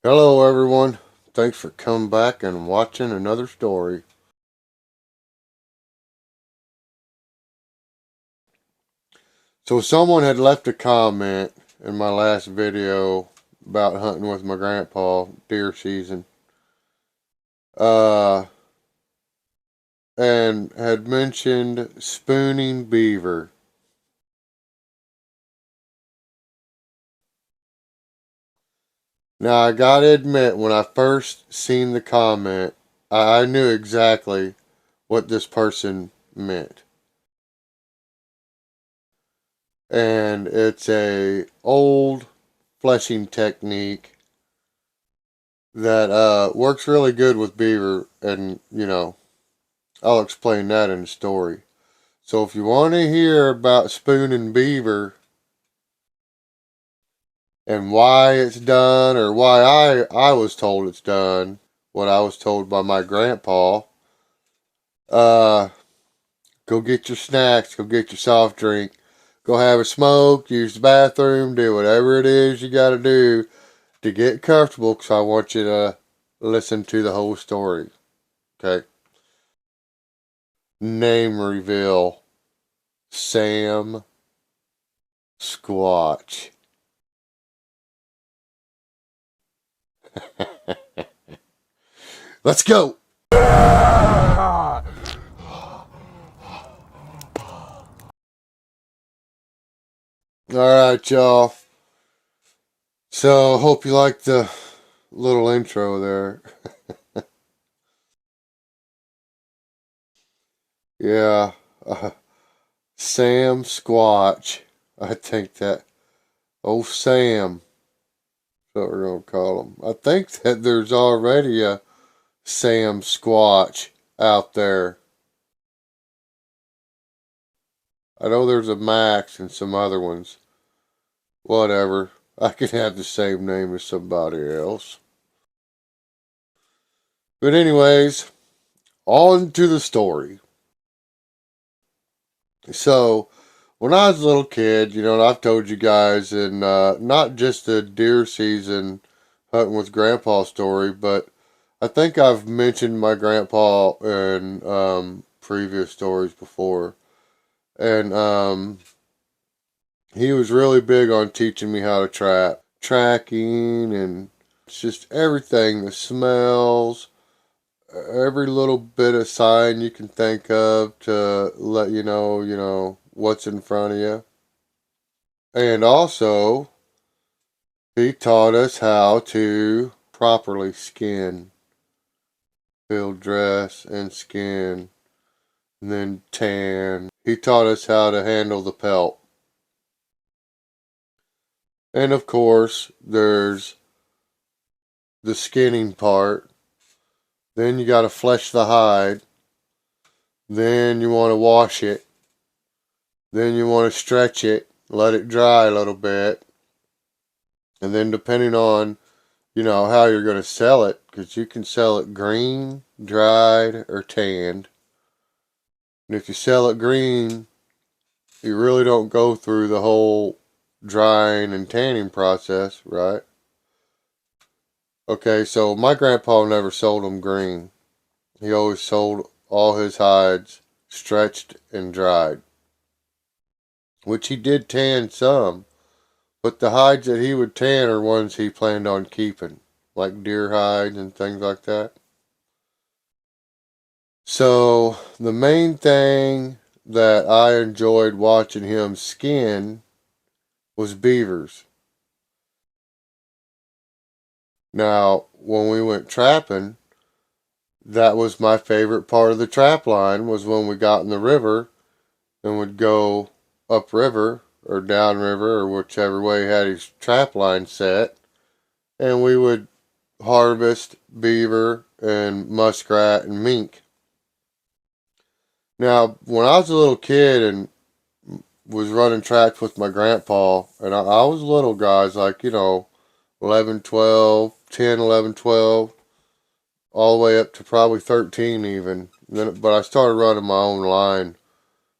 Hello everyone. Thanks for coming back and watching another story. So someone had left a comment in my last video about hunting with my grandpa deer season. Uh and had mentioned spooning beaver. Now I gotta admit, when I first seen the comment, I knew exactly what this person meant. And it's a old fleshing technique that works really good with beaver, and I'll explain that in the story. So if you want to hear about spooning beaver and why it's done, or why I was told it's done, what I was told by my grandpa, uh go get your snacks, go get your soft drink, go have a smoke, use the bathroom, do whatever it is you got to do to get comfortable, because I want you to listen to the whole story. Okay. Name reveal: Sam Squatch. Let's go. All right, y'all. So, hope you liked the little intro there. Yeah. uh, Sam Squatch. I think that. Oh, Sam. That's what we're going to call him. I think that there's already a Sam Squatch out there. I know there's a Max and some other ones. Whatever. I could have the same name as somebody else. But anyways, on to the story. So, when I was a little kid, and I've told you guys, and not just the deer season hunting with grandpa story, but I think I've mentioned my grandpa in previous stories before. And he was really big on teaching me how to trap. Tracking, and it's just everything, the smells, every little bit of sign you can think of to let you know what's in front of you. And also, he taught us how to properly skin, field dress, and skin, and then tan. He taught us how to handle the pelt. And of course, there's the skinning part. Then you got to flesh the hide. Then you want to wash it. Then you want to stretch it, let it dry a little bit. And then depending on, how you're going to sell it, because you can sell it green, dried, or tanned. And if you sell it green, you really don't go through the whole drying and tanning process, right? Okay, so my grandpa never sold them green. He always sold all his hides stretched and dried, which he did tan some, but the hides that he would tan are ones he planned on keeping, like deer hides and things like that. So, the main thing that I enjoyed watching him skin was beavers. Now, when we went trapping, that was my favorite part of the trap line, was when we got in the river and would go upriver or downriver or whichever way he had his trap line set, and we would harvest beaver and muskrat and mink. Now, when I was a little kid and was running tracks with my grandpa, and I was little, guys, like, 11, 12, 10, 11, 12, all the way up to probably 13 even. But I started running my own line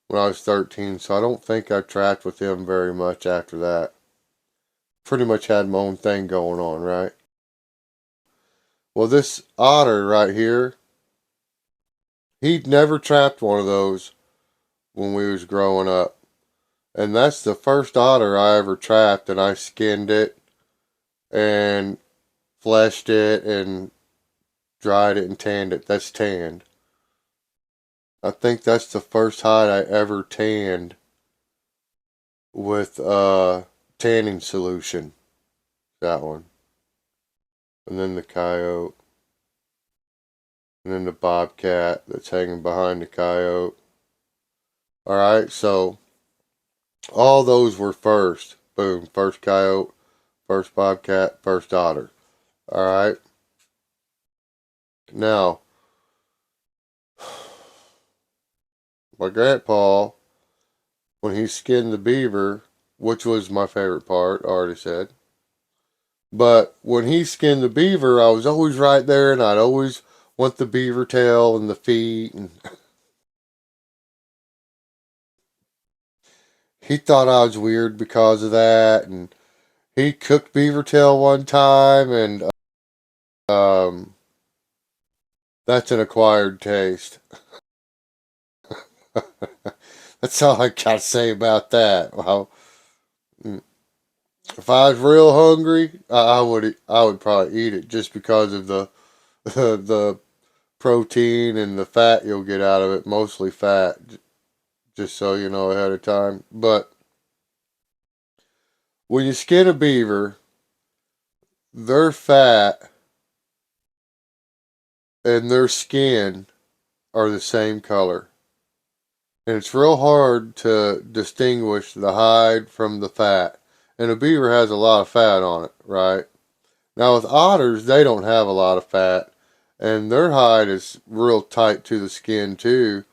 when I was 13, so I don't think I tracked with him very much after that. Pretty much had my own thing going on, right? Well, this otter right here, he'd never trapped one of those when we was growing up. And that's the first otter I ever trapped, and I skinned it and fleshed it and dried it and tanned it. That's tanned. I think that's the first hide I ever tanned with tanning solution. That one. And then the coyote. And then the bobcat that's hanging behind the coyote. Alright, so all those were first. Boom. First coyote, first bobcat, first otter. Alright. Now, my grandpa, when he skinned the beaver, which was my favorite part, I already said. But when he skinned the beaver, I was always right there, and I'd always want the beaver tail and the feet. And he thought I was weird because of that. And he cooked beaver tail one time, and um, that's an acquired taste. That's all I got to say about that. Well, if I was real hungry, I would probably eat it just because of the the protein and the fat you'll get out of it, mostly fat, just so you know ahead of time. But when you skin a beaver, their fat and their skin are the same color. And it's real hard to distinguish the hide from the fat. And a beaver has a lot of fat on it, right? Now with otters, they don't have a lot of fat. And their hide is real tight to the skin too.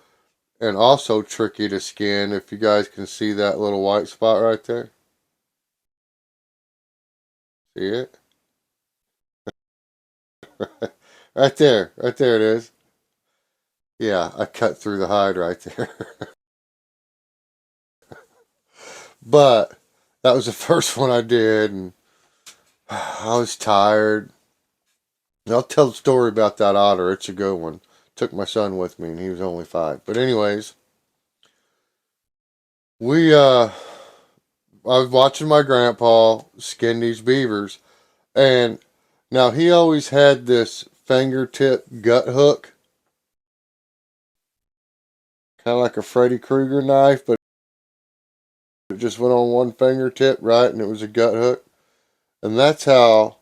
And also tricky to skin, if you guys can see that little white spot right there. See it? Right there. Right there it is. Yeah, I cut through the hide right there. But that was the first one I did, and I was tired. And I'll tell the story about that otter. It's a good one. Took my son with me, and he was only 5. But anyways, I was watching my grandpa skin these beavers, and now he always had this fingertip gut hook, kind of like a Freddy Krueger knife, but it just went on one fingertip, right? And it was a gut hook. And that's how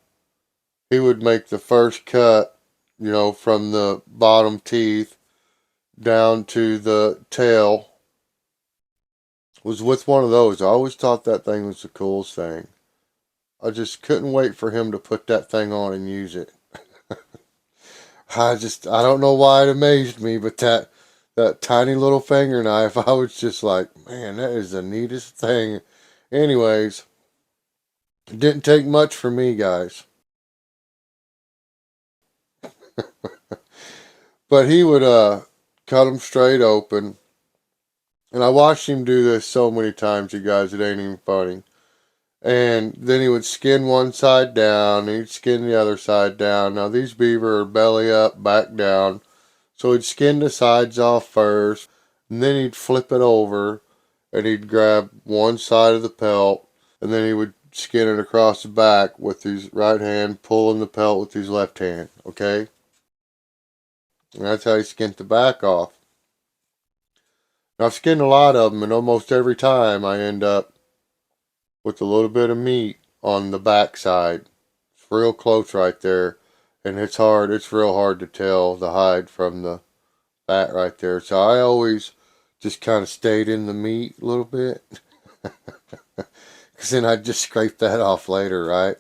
he would make the first cut, from the bottom teeth down to the tail, was with one of those. I always thought that thing was the coolest thing. I just couldn't wait for him to put that thing on and use it. I don't know why it amazed me, but that tiny little finger knife, I was just like, man, that is the neatest thing. Anyways, it didn't take much for me, guys. But he would cut them straight open. And I watched him do this so many times, you guys, it ain't even funny. And then he would skin one side down, and he'd skin the other side down. Now these beaver are belly up, back down. So he'd skin the sides off first, and then he'd flip it over, and he'd grab one side of the pelt, and then he would skin it across the back with his right hand, pulling the pelt with his left hand, okay? And that's how he skinned the back off. Now, I've skinned a lot of them, and almost every time I end up with a little bit of meat on the back side. It's real close right there, and it's real hard to tell the hide from the fat right there. So I always just kind of stayed in the meat a little bit, because then I'd just scrape that off later, right?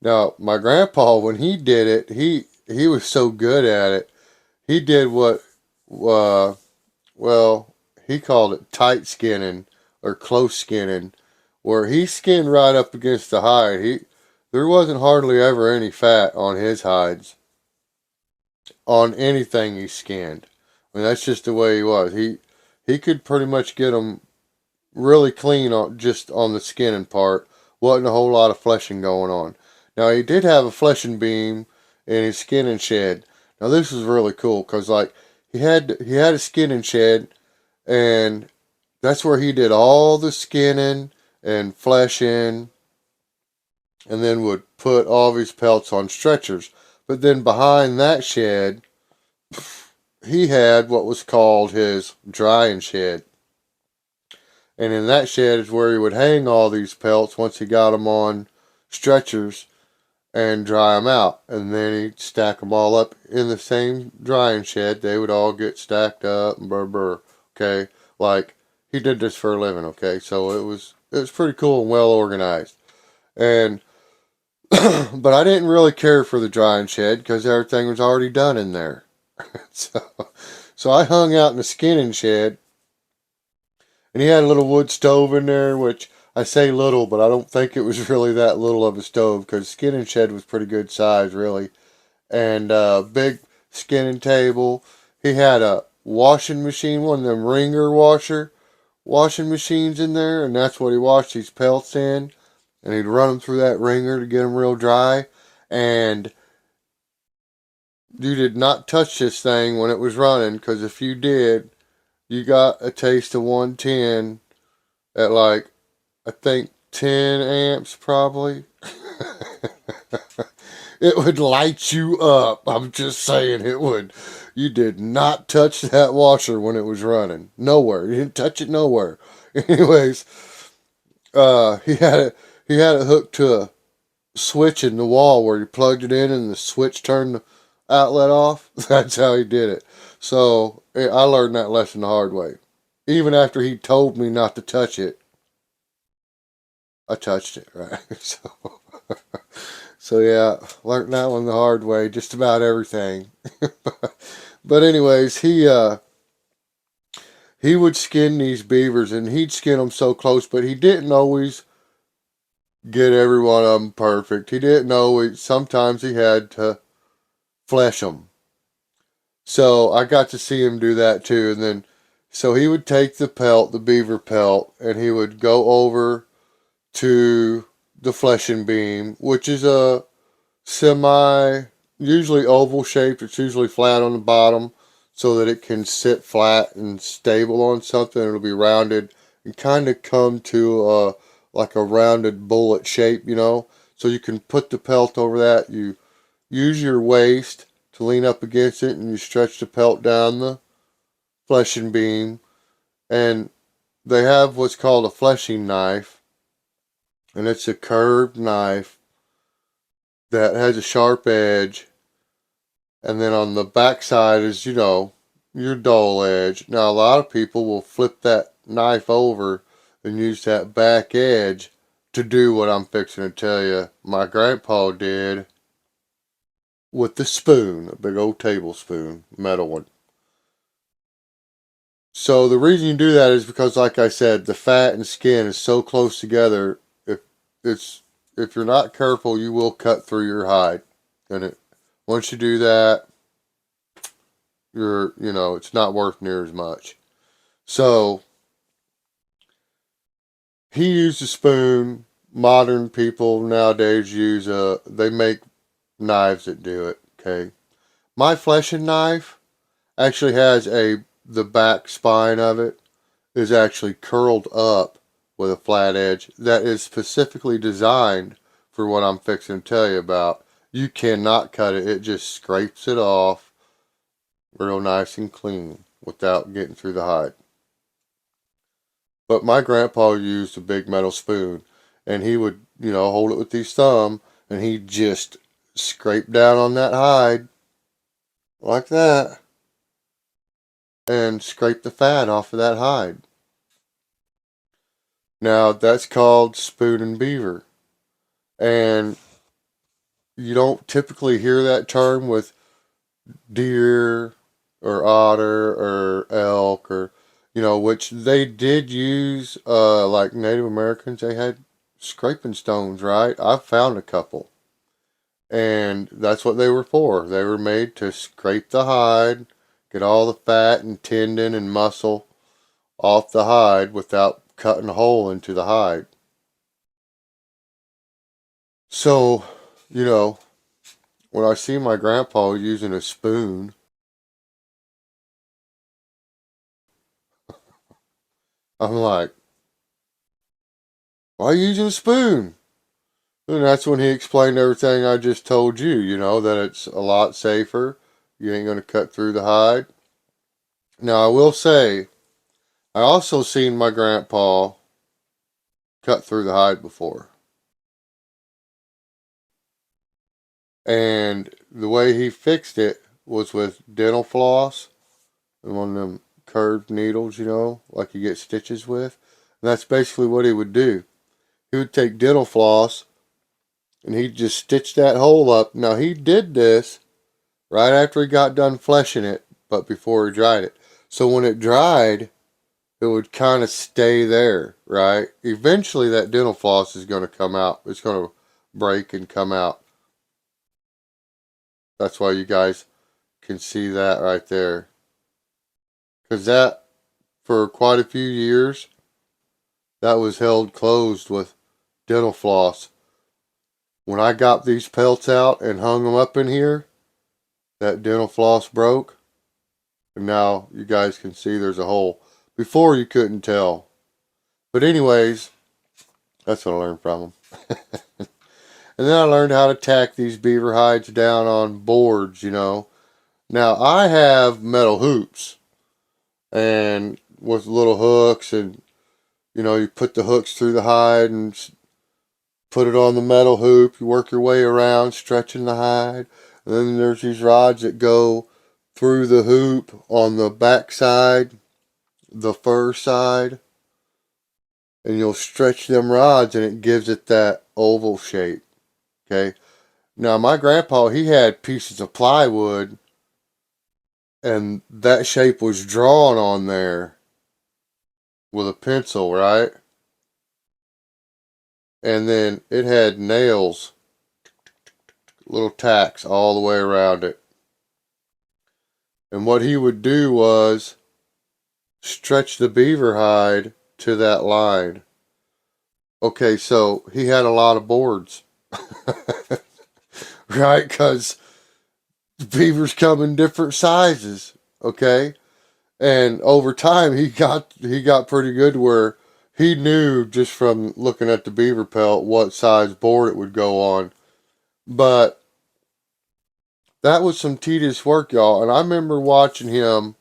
Now, my grandpa, when he did it, he was so good at it. He did what, uh, well, he called it tight skinning or close skinning, where he skinned right up against the hide. There wasn't hardly ever any fat on his hides on anything he skinned. I mean, that's just the way he was. He could pretty much get them really clean on just on the skinning part. Wasn't a whole lot of fleshing going on. Now he did have a fleshing beam in his skinning shed. Now this was really cool because like he had a skinning shed, and that's where he did all the skinning and fleshing, and then would put all of his pelts on stretchers. But then behind that shed, he had what was called his drying shed. And in that shed is where he would hang all these pelts once he got them on stretchers and dry them out. And then he'd stack them all up in the same drying shed. They would all get stacked up and burr. Okay, like he did this for a living. Okay, so it was pretty cool and well organized. And but I didn't really care for the drying shed because everything was already done in there. so so I hung out in the skinning shed, and he had a little wood stove in there, which I say little, but I don't think it was really that little of a stove because skinning shed was pretty good size, really. And big skinning table. He had a washing machine, one of them ringer washing machines in there, and that's what he washed these pelts in. And he'd run them through that ringer to get them real dry. And you did not touch this thing when it was running, because if you did, you got a taste of 110 at like, I think 10 amps probably. It would light you up. I'm just saying it would. You did not touch that washer when it was running. Nowhere. You didn't touch it nowhere. Anyways, he had it hooked to a switch in the wall where you plugged it in and the switch turned the outlet off. That's how he did it. So I learned that lesson the hard way. Even after he told me not to touch it, I touched it, right? So yeah, learned that one the hard way, just about everything. But anyways, he would skin these beavers, and he'd skin them so close, but he didn't always get every one of them perfect. He didn't always. Sometimes he had to flesh them. So I got to see him do that too, and then so he would take the pelt, the beaver pelt, and he would go over to the fleshing beam, which is a usually oval shaped. It's usually flat on the bottom so that it can sit flat and stable on something. It'll be rounded and kind of come to like a rounded bullet shape, So you can put the pelt over that. You use your waist to lean up against it, and you stretch the pelt down the fleshing beam. And they have what's called a fleshing knife, and it's a curved knife that has a sharp edge, and then on the back side is, your dull edge. Now, a lot of people will flip that knife over and use that back edge to do what I'm fixing to tell you my grandpa did with the spoon, a big old tablespoon, metal one. So the reason you do that is because, like I said, the fat and skin is so close together. If you're not careful, you will cut through your hide, and once you do that, it's not worth near as much. So he used a spoon. Modern people nowadays they make knives that do it. Okay, my fleshing knife actually has the back spine of it is actually curled up with a flat edge that is specifically designed for what I'm fixing to tell you about. You cannot cut it. It just scrapes it off real nice and clean without getting through the hide. But my grandpa used a big metal spoon, and he would, hold it with his thumb, and he'd just scrape down on that hide like that and scrape the fat off of that hide. Now, that's called spoon and beaver. And you don't typically hear that term with deer or otter or elk or, which they did use, like Native Americans, they had scraping stones, right? I've found a couple. And that's what they were for. They were made to scrape the hide, get all the fat and tendon and muscle off the hide without cutting a hole into the hide. So, when I see my grandpa using a spoon, I'm like, why are you using a spoon? And that's when he explained everything I just told you, that it's a lot safer. You ain't going to cut through the hide. Now, I will say, I also seen my grandpa cut through the hide before. And the way he fixed it was with dental floss and one of them curved needles, like you get stitches with. And that's basically what he would do. He would take dental floss and he'd just stitch that hole up. Now, he did this right after he got done fleshing it, but before he dried it. So when it dried, it would kind of stay there, right? Eventually, that dental floss is going to come out. It's going to break and come out. That's why you guys can see that right there. Because that, for quite a few years, that was held closed with dental floss. When I got these pelts out and hung them up in here, that dental floss broke. And now you guys can see there's a hole. Before you couldn't tell. But anyways, that's what I learned from them. And then I learned how to tack these beaver hides down on boards. Now I have metal hoops and with little hooks and you put the hooks through the hide and put it on the metal hoop. You work your way around stretching the hide. And then there's these rods that go through the hoop on the back side, the fur side. And you'll stretch them rods and it gives it that oval shape. Okay. Now my grandpa, he had pieces of plywood and that shape was drawn on there with a pencil, right? And then it had nails, little tacks all the way around it. And what he would do was stretch the beaver hide to that line. Okay, so he had a lot of boards. Right? Because beavers come in different sizes. Okay? And over time he got pretty good where he knew just from looking at the beaver pelt what size board it would go on. But that was some tedious work, y'all. And I remember watching him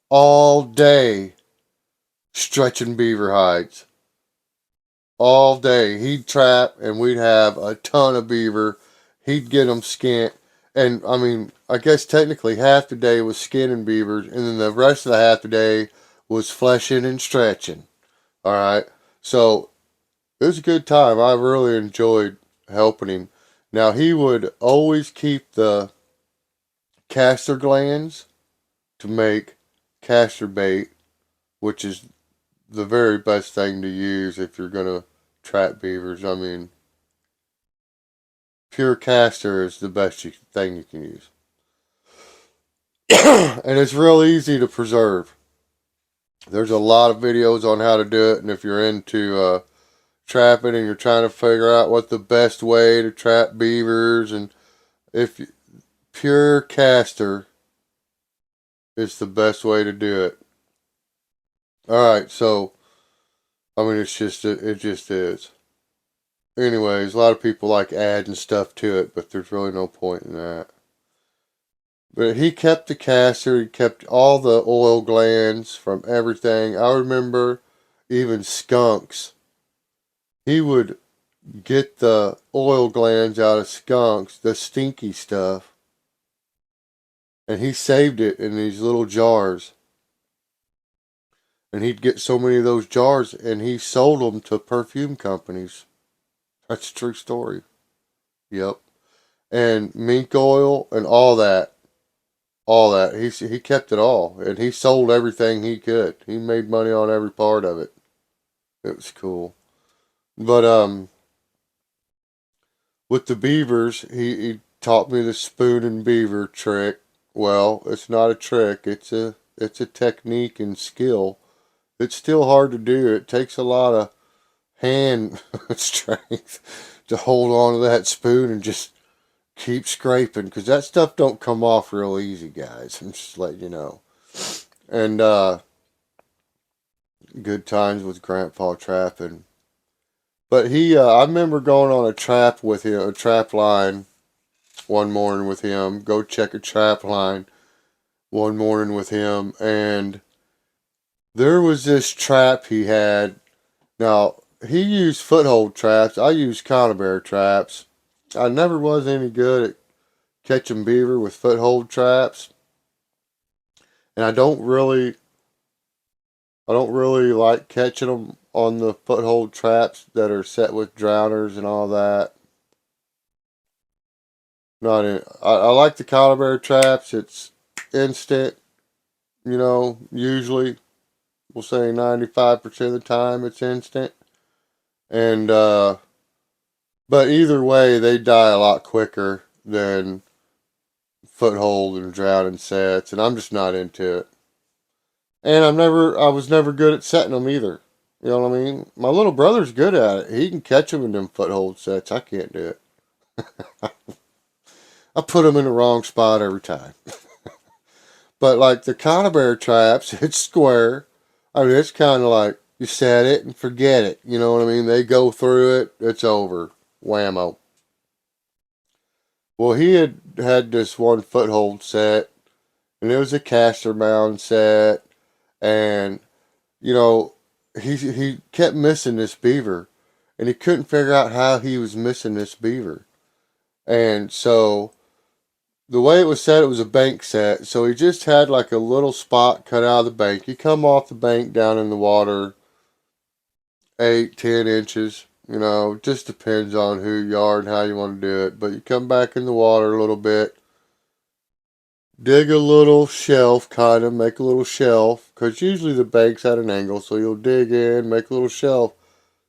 all day stretching beaver hides. All day. He'd trap and we'd have a ton of beaver. He'd get them skinned. And I mean, I guess technically half the day was skinning beavers. And then the rest of the half the day was fleshing and stretching. All right. So it was a good time. I really enjoyed helping him. Now, he would always keep the castor glands to make castor bait, which is the very best thing to use if you're going to trap beavers. I mean, pure castor is the best thing you can use. And it's real easy to preserve. There's a lot of videos on how to do it, and if you're into trapping and you're trying to figure out what the best way to trap beavers, and if pure castor is the best way to do it. All right, so I mean, it just is. Anyways, a lot of people like adding stuff to it, but there's really no point in that. But he kept the castor, he kept all the oil glands from everything. I remember even skunks. He would get the oil glands out of skunks, the stinky stuff, and he saved it in these little jars. And he'd get so many of those jars and he sold them to perfume companies. That's a true story. Yep. And mink oil and all that. All that. He kept it all. And he sold everything he could. He made money on every part of it. It was cool. But with the beavers, he taught me the spoon and beaver trick. Well, it's not a trick. It's a technique and skill. It's still hard to do. It takes a lot of hand strength to hold on to that spoon and just keep scraping, because that stuff don't come off real easy, guys. I'm just letting you know. And good times with Grandpa trapping. But I remember going on a trap with him, a trap line one morning with him. Go check a trap line one morning with him, and there was this trap he had. Now, he used foothold traps. I used conibear traps. I never was any good at catching beaver with foothold traps. And I don't really like catching them on the foothold traps that are set with drowners and all that. Not in, I like the conibear traps. It's instant, usually we'll say 95% of the time it's instant. And but either way, they die a lot quicker than foothold and drowning sets, and I'm just not into it. And I was never good at setting them either. You know what I mean? My little brother's good at it. He can catch them in them foothold sets. I can't do it. I put them in the wrong spot every time. But like the conibear traps, it's square. I mean, it's kind of like you set it and forget it. You know what I mean? They go through it, it's over. Whammo. Well, he had this one foothold set, and it was a caster mound set, and you know, he kept missing this beaver, and he couldn't figure out how he was missing this beaver. And so the way it was set, it was a bank set, so he just had like a little spot cut out of the bank. You come off the bank down in the water 8, 10 inches. Just depends on who you are and how you want to do it. But you come back in the water a little bit, dig a little shelf, kind of make a little shelf, because usually the bank's at an angle, so you'll dig in, make a little shelf,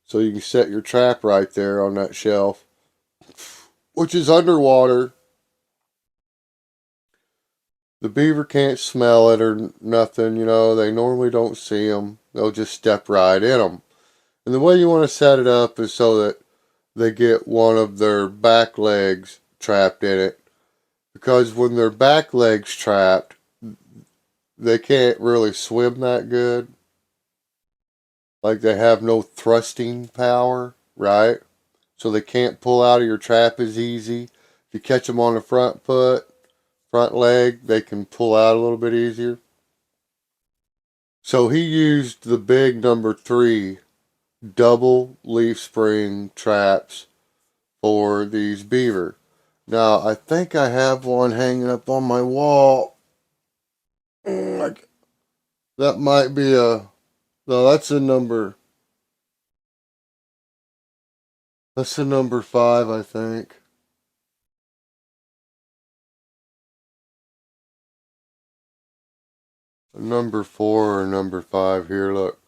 so you can set your trap right there on that shelf, which is underwater. The beaver can't smell it or nothing, they normally don't see them. They'll just step right in them. And the way you want to set it up is so that they get one of their back legs trapped in it. Because when their back legs trapped, they can't really swim that good. Like they have no thrusting power, right? So they can't pull out of your trap as easy. If you catch them on the front foot, front leg, they can pull out a little bit easier. So he used the big number 3 double leaf spring traps for these beaver. Now, I think I have one hanging up on my wall. Like, that might be no, that's a number 5, I think. Number 4 or number 5 here, look.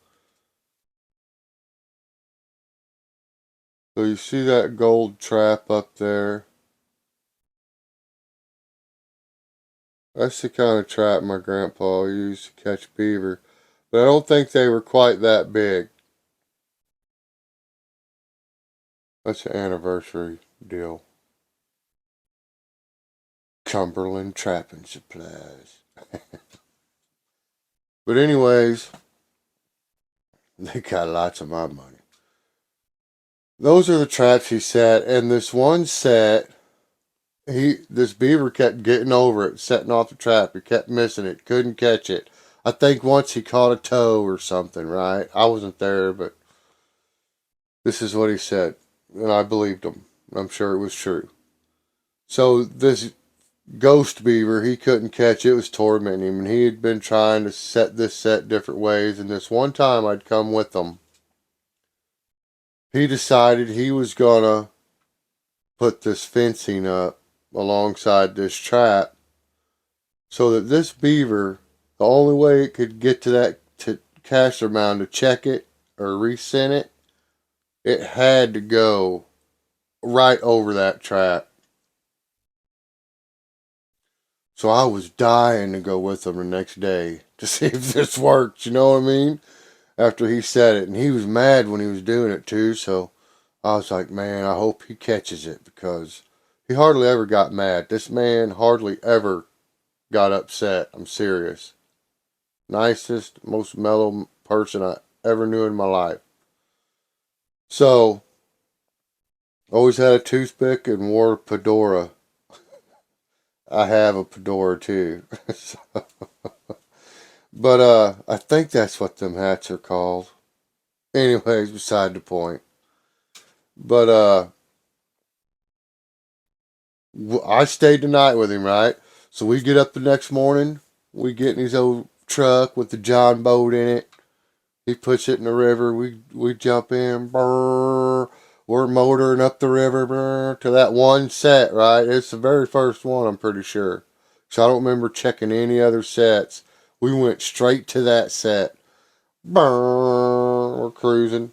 So you see that gold trap up there? That's the kind of trap my grandpa used to catch beaver. But I don't think they were quite that big. That's an anniversary deal. Cumberland Trapping Supplies. But anyways, they got lots of my money. Those are the traps he set, and this one set, this beaver kept getting over it, setting off the trap. He kept missing it, couldn't catch it. I think once he caught a toe or something, right? I wasn't there, but this is what he said, and I believed him. I'm sure it was true. So this ghost beaver, he couldn't catch it. It was tormenting him, and he had been trying to set this set different ways, and this one time I'd come with him. He decided he was gonna put this fencing up alongside this trap so that this beaver, the only way it could get to that caster mound to check it or resend it, it had to go right over that trap. So I was dying to go with him the next day to see if this worked, you know what I mean? After he said it, and he was mad when he was doing it too, so I was like, man, I hope he catches it, because He hardly ever got mad. This man hardly ever got upset. I'm serious. Nicest, most mellow person I ever knew in my life. So, always had a toothpick and wore a fedora. I have a fedora too. But I think that's what them hats are called. Anyways, beside the point. But I stayed the night with him, right? So we get up the next morning. We get in his old truck with the John boat in it. He puts it in the river. We jump in. Brrr, we're motoring up the river brrr, to that one set, right? It's the very first one, I'm pretty sure. So I don't remember checking any other sets. We went straight to that set. Brrr, we're cruising.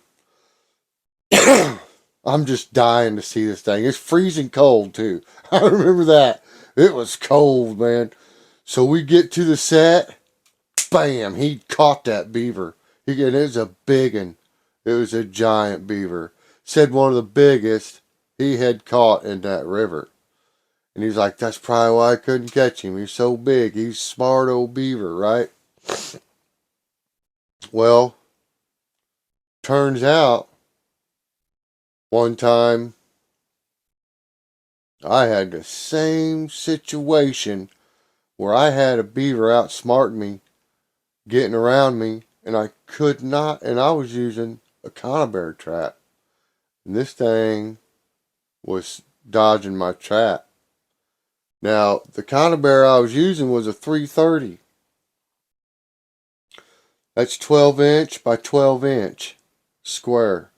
I'm just dying to see this thing. It's freezing cold, too. I remember that. It was cold, man. So we get to the set. Bam! He caught that beaver. It was a big one. It was a giant beaver. Said one of the biggest he had caught in that river. And he's like, that's probably why I couldn't catch him. He's so big. He's smart old beaver, right? Well, turns out one time I had the same situation where I had a beaver outsmarting me, getting around me, and I could not, and I was using a conibear trap. And this thing was dodging my trap. Now, the conibear I was using was a 330. That's 12 inch by 12 inch square,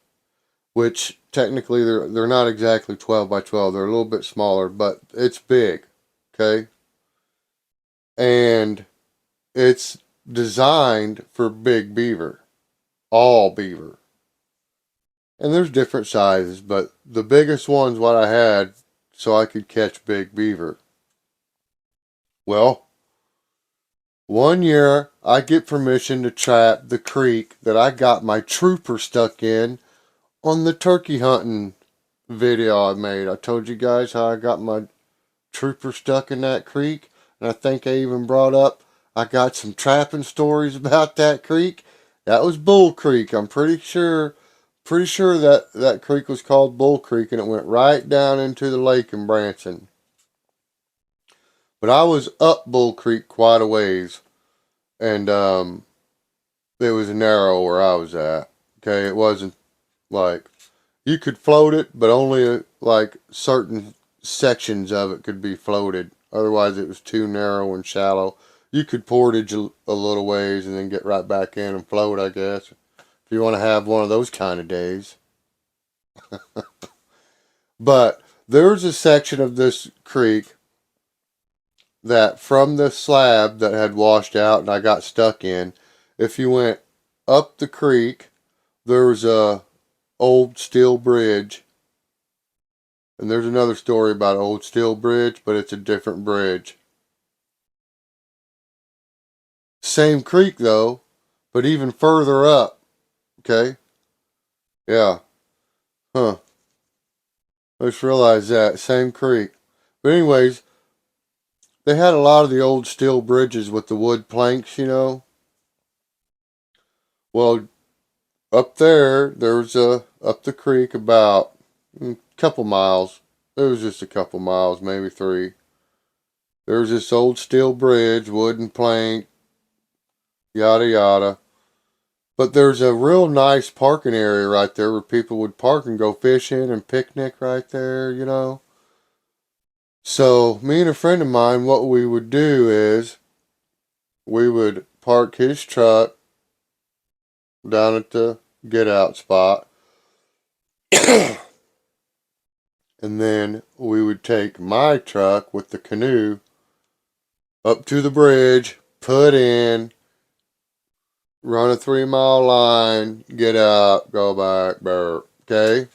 which technically they're not exactly 12 by 12. They're a little bit smaller, but it's big, okay? And it's designed for big beaver, all beaver. And there's different sizes, but the biggest one's what I had so I could catch big beaver. Well, one year I get permission to trap the creek that I got my trooper stuck in on the turkey hunting video I made. I told you guys how I got my trooper stuck in that creek, and I think I even brought up I got some trapping stories about that creek. That was Bull Creek. I'm pretty sure that creek was called Bull Creek, and it went right down into the lake in Branson. But I was up Bull Creek quite a ways, and it was narrow where I was at. Okay, it wasn't like you could float it, but only like certain sections of it could be floated. Otherwise, it was too narrow and shallow. You could portage a little ways and then get right back in and float, I guess, if you want to have one of those kind of days. But there's a section of this creek that from the slab that had washed out and I got stuck in, if you went up the creek, there was a old steel bridge. And there's another story about an old steel bridge, but it's a different bridge. Same creek though, but even further up. Okay? Yeah. Huh. I just realized that. Same creek. But anyways, they had a lot of the old steel bridges with the wood planks, you know. Well, up there's up the creek about a couple miles. It was just a couple miles, maybe 3. There's this old steel bridge, wooden plank, yada yada. But there's a real nice parking area right there where people would park and go fishing and picnic right there, you know. So me and a friend of mine, what we would do is we would park his truck down at the get out spot. And then we would take my truck with the canoe up to the bridge, put in, run a 3-mile line, get out, go back, burp. Okay?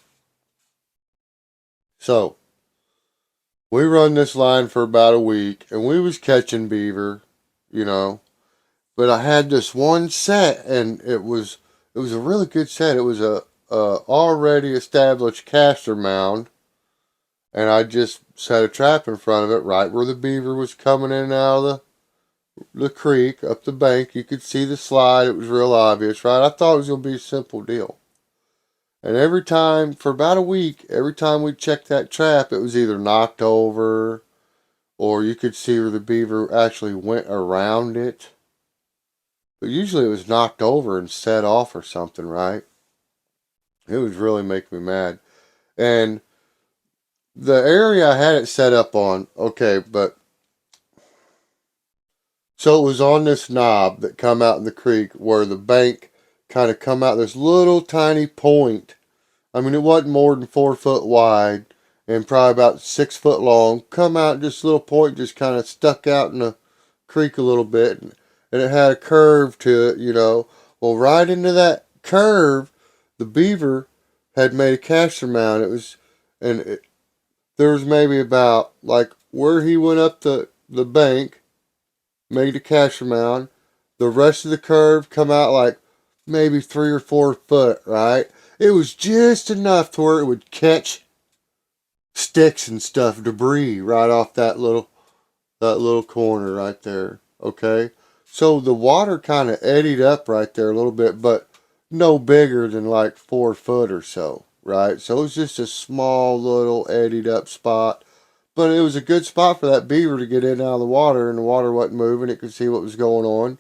So, we run this line for about a week, and we was catching beaver, you know. But I had this one set, and it was a really good set. It was a already established caster mound, And I just set a trap in front of it right where the beaver was coming in and out of the creek, up the bank. You could see the slide. It was real obvious, right? I thought it was going to be a simple deal. And every time, for about a week, every time we checked that trap, it was either knocked over or you could see where the beaver actually went around it. But usually it was knocked over and set off or something, right? It was really making me mad. And the area I had it set up on, okay, but so it was on this knob that come out in the creek where the bank kind of come out this little tiny point. I mean, it wasn't more than 4 foot wide and probably about 6 foot long. Come out this little point, just kind of stuck out in the creek a little bit, and it had a curve to it, you know. Well, right into that curve, the beaver had made a caster mound. It was, and there was maybe about like where he went up the bank, made a caster mound. The rest of the curve come out like maybe 3 or 4 foot, right? It was just enough to where it would catch sticks and stuff, debris right off that little corner right there. Okay, so the water kind of eddied up right there a little bit, but no bigger than like 4 foot or so, right? So it was just a small little eddied up spot, but it was a good spot for that beaver to get in and out of the water, and the water wasn't moving. It could see what was going on.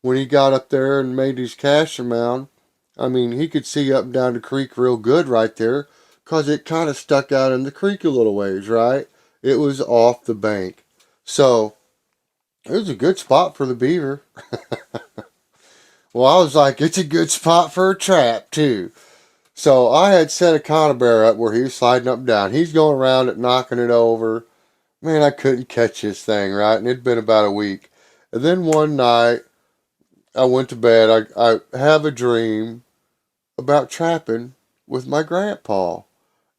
When he got up there and made his caster mound, I mean, he could see up and down the creek real good right there, 'cause it kind of stuck out in the creek a little ways, right? It was off the bank. So, it was a good spot for the beaver. Well, I was like, it's a good spot for a trap, too. So, I had set a conibear up where he was sliding up and down. He's going around it, knocking it over. Man, I couldn't catch this thing, right? And it'd been about a week. And then one night, I went to bed. I have a dream about trapping with my grandpa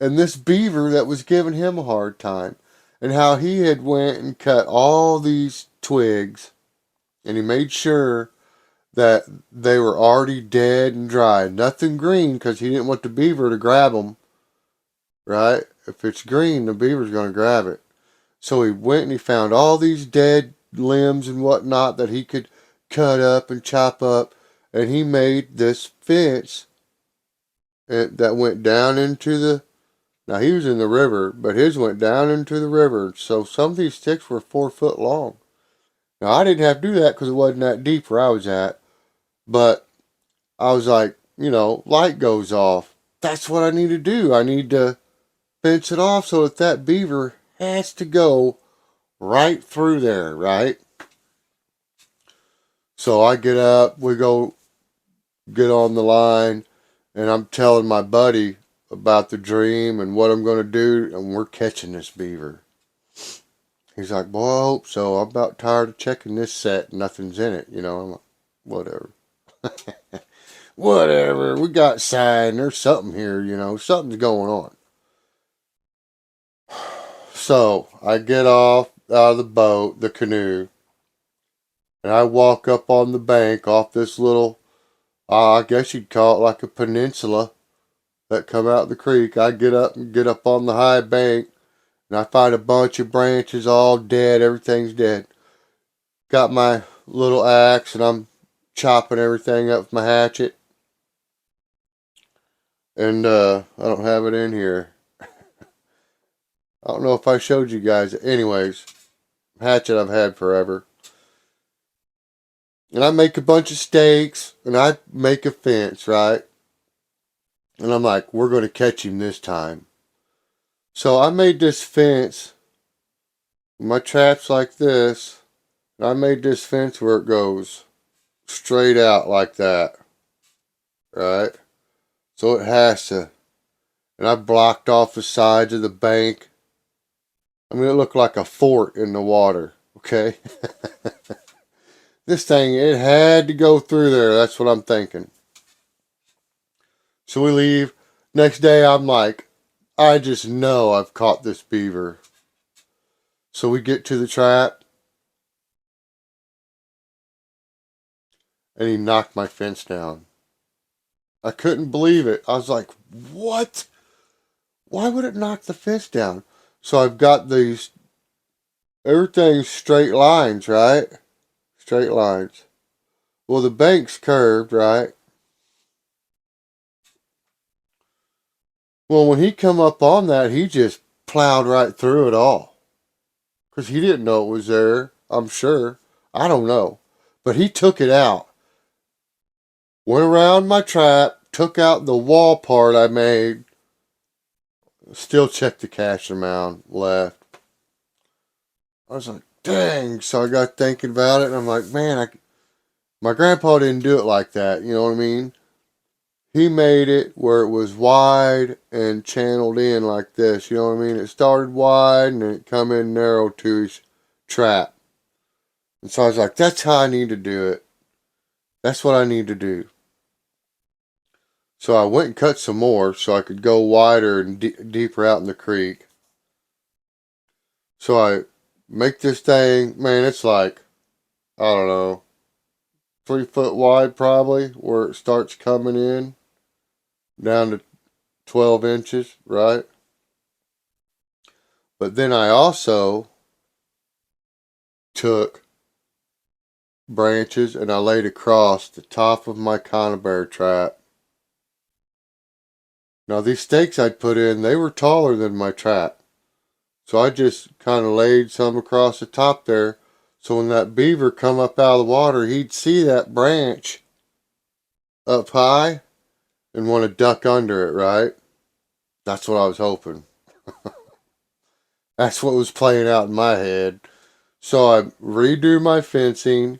and this beaver that was giving him a hard time, and how he had went and cut all these twigs, and he made sure that they were already dead and dry, nothing green, because he didn't want the beaver to grab them, right? If it's green, the beaver's going to grab it. So he went and he found all these dead limbs and whatnot that he could cut up and chop up, and he made this fence that went down into the. Now he was in the river, but his went down into the river. So some of these sticks were 4 foot long. Now I didn't have to do that because it wasn't that deep where I was at. But I was like, light goes off. That's what I need to do. I need to fence it off so that beaver has to go right through there, right? So I get up, we go get on the line, and I'm telling my buddy about the dream and what I'm going to do, and we're catching this beaver. He's like, boy, I hope so. I'm about tired of checking this set. Nothing's in it, I'm like, whatever. Whatever. We got sign. There's something here, Something's going on. So I get off out of the boat, the canoe, and I walk up on the bank off this little, I guess you'd call it like a peninsula that come out the creek. I get up on the high bank, and I find a bunch of branches all dead. Everything's dead. Got my little axe, and I'm chopping everything up with my hatchet. And I don't have it in here. I don't know if I showed you guys. Anyways, hatchet I've had forever. And I make a bunch of stakes, and I make a fence, right? And I'm like, we're going to catch him this time. So I made this fence. My trap's like this. And I made this fence where it goes straight out like that. Right? So it has to. And I blocked off the sides of the bank. I mean, it looked like a fort in the water. Okay? This thing, it had to go through there. That's what I'm thinking. So we leave. Next day, I'm like, I just know I've caught this beaver. So we get to the trap. And he knocked my fence down. I couldn't believe it. I was like, what? Why would it knock the fence down? So I've got these, everything's straight lines, right? Straight lines. Well, the bank's curved, right? Well, when he come up on that, he just plowed right through it all. Because he didn't know it was there, I'm sure. I don't know. But he took it out. Went around my trap, took out the wall part I made. Still checked the cash amount left. I was like, dang. So I got thinking about it, and I'm like, man, my grandpa didn't do it like that. You know what I mean? He made it where it was wide and channeled in like this. You know what I mean? It started wide and it come in narrow to his trap. And so I was like, that's how I need to do it. That's what I need to do. So I went and cut some more so I could go wider and deeper out in the creek. So I make this thing, man, it's like, I don't know, 3 foot wide probably, where it starts coming in, down to 12 inches, right? But then I also took branches and I laid across the top of my conibear trap. Now these stakes I'd put in, they were taller than my trap. So I just kind of laid some across the top there. So when that beaver come up out of the water, he'd see that branch up high and want to duck under it, right? That's what I was hoping. That's what was playing out in my head. So I redo my fencing.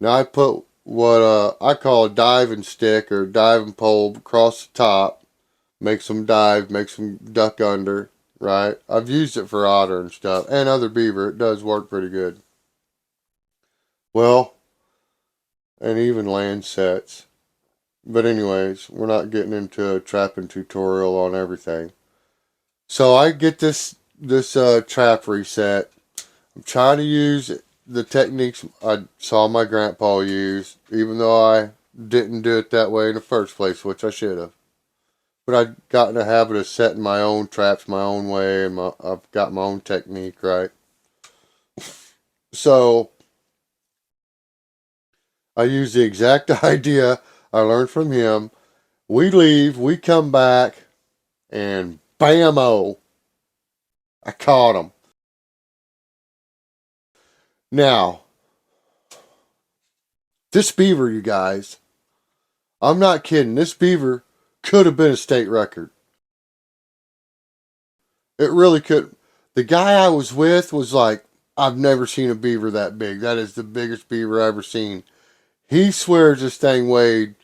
Now I put what I call a diving stick or diving pole across the top. Makes them dive, makes them duck under, right? I've used it for otter and stuff and other beaver. It does work pretty good. Well, and even land sets. But anyways, we're not getting into a trapping tutorial on everything. So I get this trap reset. I'm trying to use the techniques I saw my grandpa use, even though I didn't do it that way in the first place, which I should have. But I got in the habit of setting my own traps my own way, and I've got my own technique, right? So I use the exact idea I learned from him. We leave, we come back, and bam-o, I caught him. Now, this beaver, you guys, I'm not kidding. This beaver could have been a state record. It really could. The guy I was with was like, I've never seen a beaver that big. That is the biggest beaver I've ever seen. He swears this thing weighed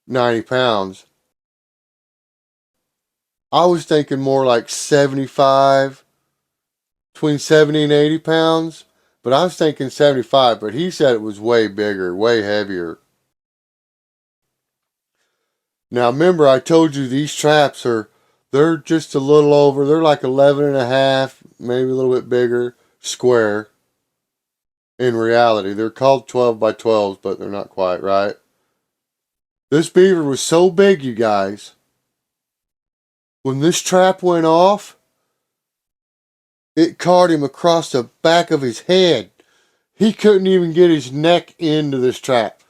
90 pounds. I was thinking more like 75, between 70 and 80 pounds. But I was thinking 75, but he said it was way bigger, way heavier. Now remember, I told you these traps they're just a little over, they're like 11 and a half, maybe a little bit bigger, square. In reality, they're called 12 by 12s, but they're not quite, right? This beaver was so big, you guys. When this trap went off, it caught him across the back of his head. He couldn't even get his neck into this trap.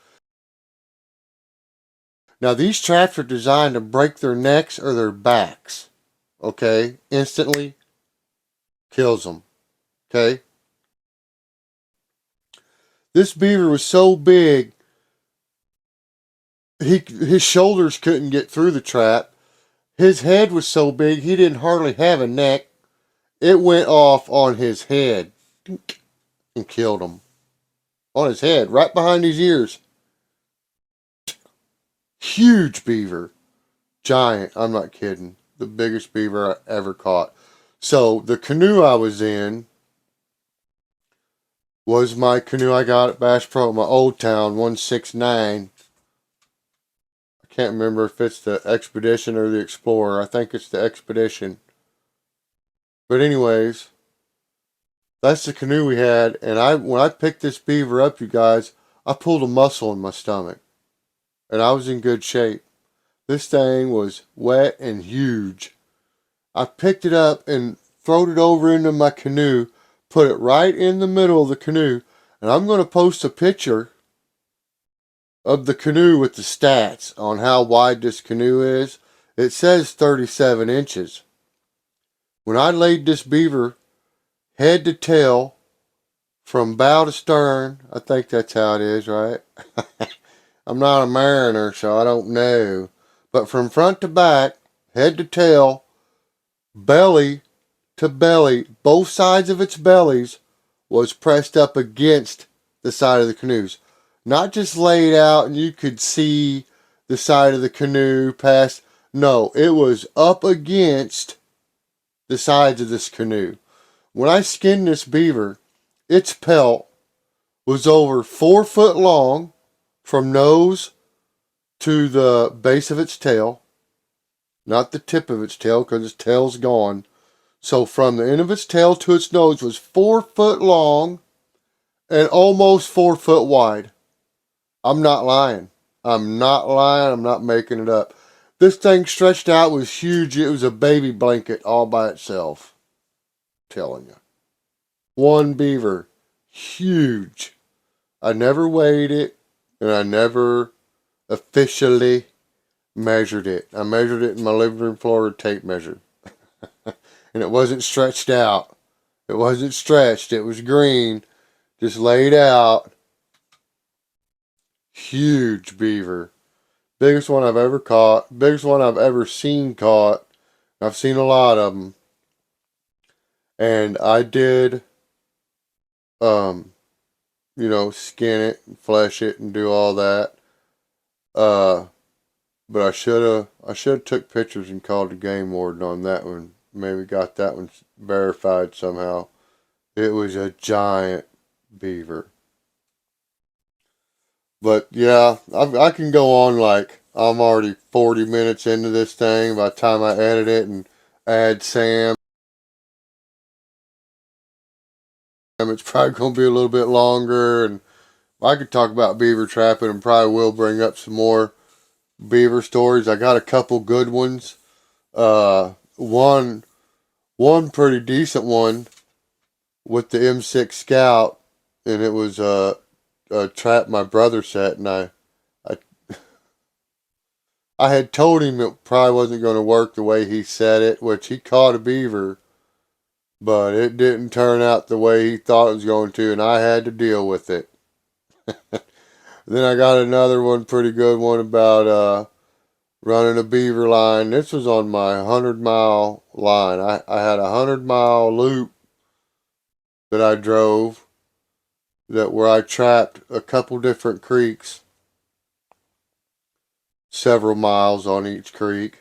Now, these traps are designed to break their necks or their backs. Okay? Instantly kills them. Okay? This beaver was so big, his shoulders couldn't get through the trap. His head was so big, he didn't hardly have a neck. It went off on his head and killed him. On his head, right behind his ears. Huge beaver. Giant, I'm not kidding. The biggest beaver I ever caught. So the canoe I was in was my canoe I got at Bass Pro, my Old Town 169. I can't remember if it's the Expedition or the Explorer. I think it's the Expedition. But anyways, that's the canoe we had. And when I picked this beaver up, you guys, I pulled a muscle in my stomach. And I was in good shape. This thing was wet and huge. I picked it up, and throwed it over into my canoe, put it right in the middle of the canoe, and I'm going to post a picture of the canoe with the stats on how wide this canoe is. It says 37 inches. When I laid this beaver head to tail, from bow to stern, I think that's how it is, right? I'm not a mariner, so I don't know. But from front to back, head to tail, belly to belly, both sides of its bellies was pressed up against the side of the canoes. Not just laid out and you could see the side of the canoe past. No, it was up against the sides of this canoe. When I skinned this beaver, its pelt was over 4 foot long from nose to the base of its tail. Not the tip of its tail, because its tail's gone. So from the end of its tail to its nose was 4 foot long and almost 4 foot wide. I'm not lying. I'm not lying. I'm not making it up. This thing stretched out was huge. It was a baby blanket all by itself. I'm telling you. One beaver. Huge. I never weighed it, and I never officially measured it. I measured it in my living room floor with a tape measure. And it wasn't stretched out. It wasn't stretched. It was green. Just laid out. Huge beaver. Biggest one I've ever caught. Biggest one I've ever seen caught. I've seen a lot of them. And I did, skin it, and flesh it, and do all that. But I should have took pictures and called the game warden on that one. Maybe got that one verified somehow. It was a giant beaver. But yeah, I can go on like I'm already 40 minutes into this thing by the time I edit it and add Sam. It's probably going to be a little bit longer, and I could talk about beaver trapping and probably will bring up some more beaver stories. I got a couple good ones. One pretty decent one with the M6 Scout, and it was a trap my brother set, and I had told him it probably wasn't going to work the way he said it, which he caught a beaver, but it didn't turn out the way he thought it was going to, and I had to deal with it. Then I got another one, pretty good one, about running a beaver line. This was on my 100-mile line. I had a 100-mile loop that I drove where I trapped a couple different creeks, several miles on each creek.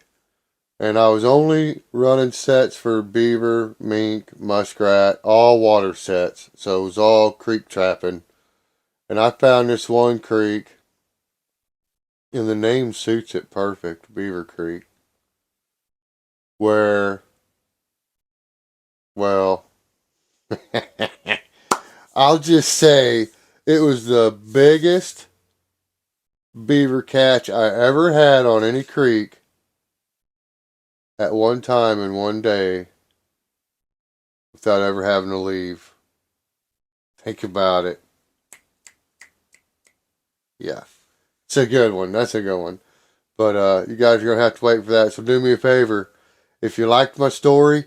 And I was only running sets for beaver, mink, muskrat, all water sets. So it was all creek trapping. And I found this one creek, and the name suits it perfect, Beaver Creek, where, well, I'll just say it was the biggest beaver catch I ever had on any creek at one time in one day without ever having to leave. Think about it. Yeah. It's a good one. That's a good one. But you guys are going to have to wait for that. So do me a favor. If you liked my story,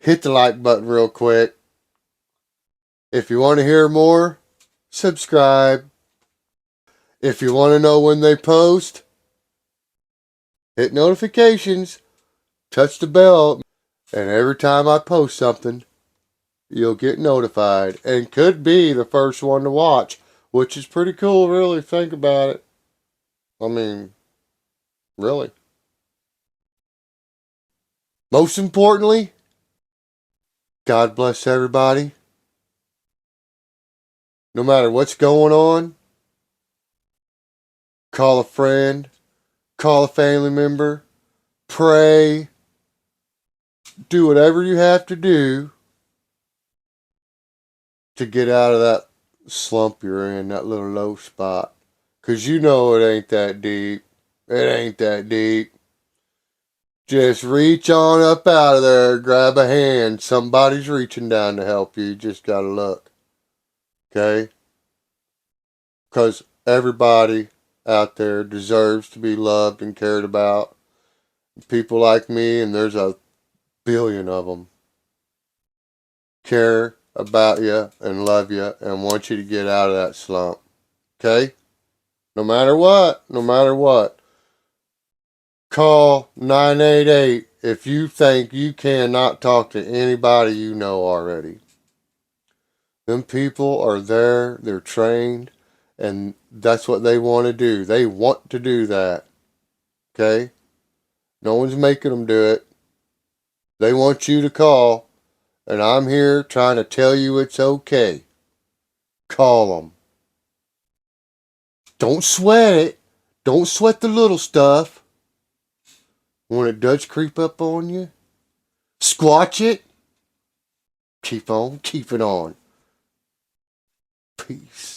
hit the like button real quick. If you want to hear more, subscribe. If you want to know when they post, hit notifications, touch the bell, and every time I post something, you'll get notified and could be the first one to watch, which is pretty cool, really. Think about it. I mean, really. Most importantly, God bless everybody. No matter what's going on, call a friend, call a family member, pray, do whatever you have to do to get out of that slump you're in, that little low spot. Because you know it ain't that deep. It ain't that deep. Just reach on up out of there, grab a hand. Somebody's reaching down to help you. You just gotta look. Okay? Because everybody out there deserves to be loved and cared about. People like me, and there's a billion of them, care about you and love you and want you to get out of that slump. Okay? No matter what, no matter what. Call 988 if you think you cannot talk to anybody you know already. Them people are there, they're trained, and that's what they want to do. They want to do that. Okay? No one's making them do it. They want you to call, and I'm here trying to tell you it's okay. Call them. Don't sweat it. Don't sweat the little stuff. When it does creep up on you, squatch it. Keep on keeping on. Peace.